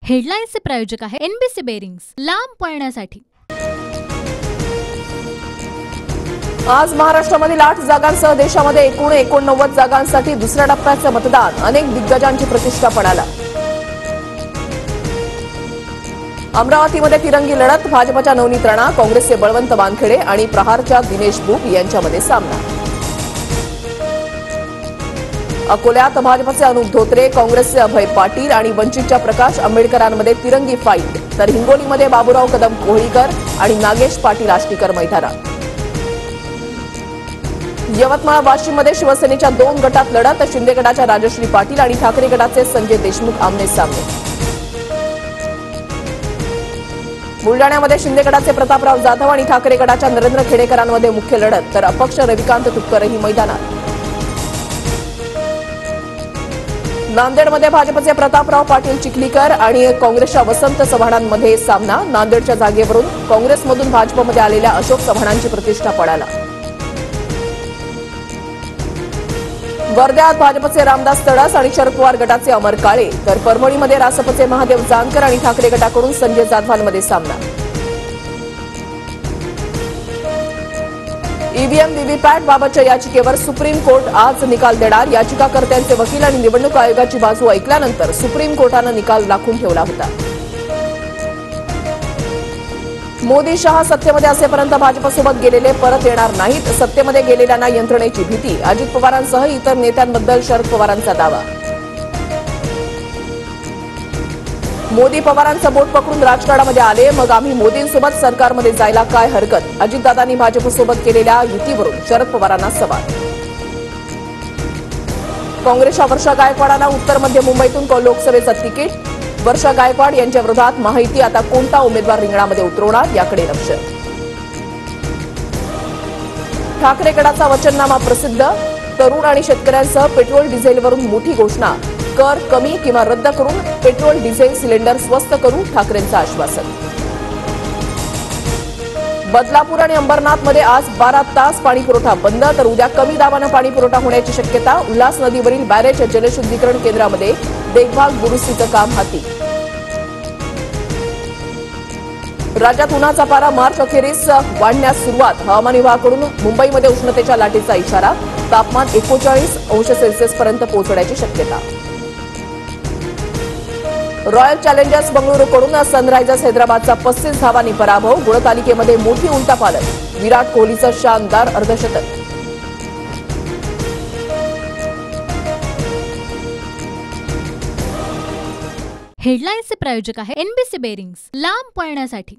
हेडलाईन्सचे प्रायोजक आहे NBC bearings, लांब पळण्यासाठी। आज महाराष्ट्रामधील 8 जागांसह देशामध्ये एकूण 89 जागांसाठी दुसऱ्या टप्प्याचे मतदान, अनेक दिग्गजांची प्रतिष्ठा पणाला। अमरावतीमध्ये तिरंगी लढत, भाजपच्या नवनीत राणा, काँग्रेसचे बळवंत वानखेडे आणि प्रहारच्या दिनेश बुक यांच्यामध्ये सामना। अकोल्यात भाजपचे अनुप धोत्रे, काँग्रेसचे अभय पाटील आणि वंचितच्या प्रकाश आंबेडकरांमध्ये तिरंगी फाईट, तर हिंगोलीमध्ये बाबूराव कदम कोहळीकर आणि नागेश पाटील आष्टीकर मैदानात। यवतमाळ वाशिममध्ये शिवसेनेच्या 2 गटात लढत, शिंदे गटाच्या राजश्री पाटील आणि ठाकरे गटाचे संजय देशमुख आमने सामने। बुलडाण्यामध्ये शिंदे गटाचे प्रतापराव जाधव आणि ठाकरे गटाच्या नरेंद्र खेडेकरांमध्ये मुख्य लढत, तर अपक्ष रविकांत तुपकरही मैदानात। नांदेडमध्ये भाजपचे प्रतापराव पाटील चिखलीकर आणि काँग्रेसच्या वसंत चव्हाणांमध्ये सामना। नांदेडच्या जागेवरून काँग्रेसमधून भाजपमध्ये आलेल्या अशोक चव्हाणांची प्रतिष्ठा पणाला। वर्ध्यात भाजपचे रामदास तडस आणि शरद पवार गटाचे अमर काळे, तर परभणीमध्ये रासपचे महादेव जानकर आणि ठाकरे गटाकडून संजय जाधवांमध्ये सामना। ईव्हीएम व्हीव्हीपॅट बाबतच्या याचिकेवर सुप्रीम कोर्ट आज निकाल देणार। याचिकाकर्त्यांचे वकील आणि निवडणूक आयोगाची बाजू ऐकल्यानंतर सुप्रीम कोर्टानं निकाल राखून ठेवला होता। मोदी शहा सत्तेमध्ये असेपर्यंत भाजपसोबत गेलेले परत येणार नाहीत, सत्तेमध्ये गेलेल्यांना यंत्रणेची भीती, अजित पवारांसह इतर नेत्यांबद्दल शरद पवारांचा दावा। मोदी पवारांचं बोट पकडून राजकारणामध्ये आले, मग आम्ही मोदींसोबत सरकारमध्ये जायला काय हरकत, अजितदादांनी भाजपसोबत केलेल्या युतीवरून शरद पवारांना सवाल। काँग्रेसच्या वर्षा गायकवाडांना उत्तर मध्य मुंबईतून लोकसभेचं तिकीट, वर्षा गायकवाड यांच्या विरोधात महायुती आता कोणता उमेदवार रिंगणामध्ये उतरवणार याकडे लक्ष। ठाकरे गटाचा वचननामा प्रसिद्ध, तरुण आणि शेतकऱ्यांसह पेट्रोल डिझेलवरून मोठी घोषणा, कर कमी किंवा रद्द करून पेट्रोल डिझेल सिलेंडर स्वस्त करू, ठाकरेंचं आश्वासन। बदलापूर आणि अंबरनाथमध्ये आज 12 तास पाणी पुरवठा बंद, तर उद्या कमी दाबानं पाणी पुरवठा होण्याची शक्यता। उल्हास नदीवरील बॅरेज जलशुद्धीकरण केंद्रामध्ये देखभाल दुरुस्तीचं काम हाती। राज्यात उन्हाचा पारा मार्च अखेरीस वाढण्यास सुरुवात, हवामान विभागाकडून मुंबईमध्ये उष्णतेच्या लाटेचा इशारा, तापमान 39 अंश सेल्सिअसपर्यंत पोहोचण्याची शक्यता। रॉयल चॅलेंजर्स बंगळुरूकडून सनरायझर्स हैदराबादचा 35 धावांनी पराभव, गुणतालिकेमध्ये मोठी उलटापालट, विराट कोहलीचं शानदार अर्धशतक। हेडलाईन्सचे प्रायोजक आहे एनबीसी बेरिंग्स, लांब पळण्यासाठी।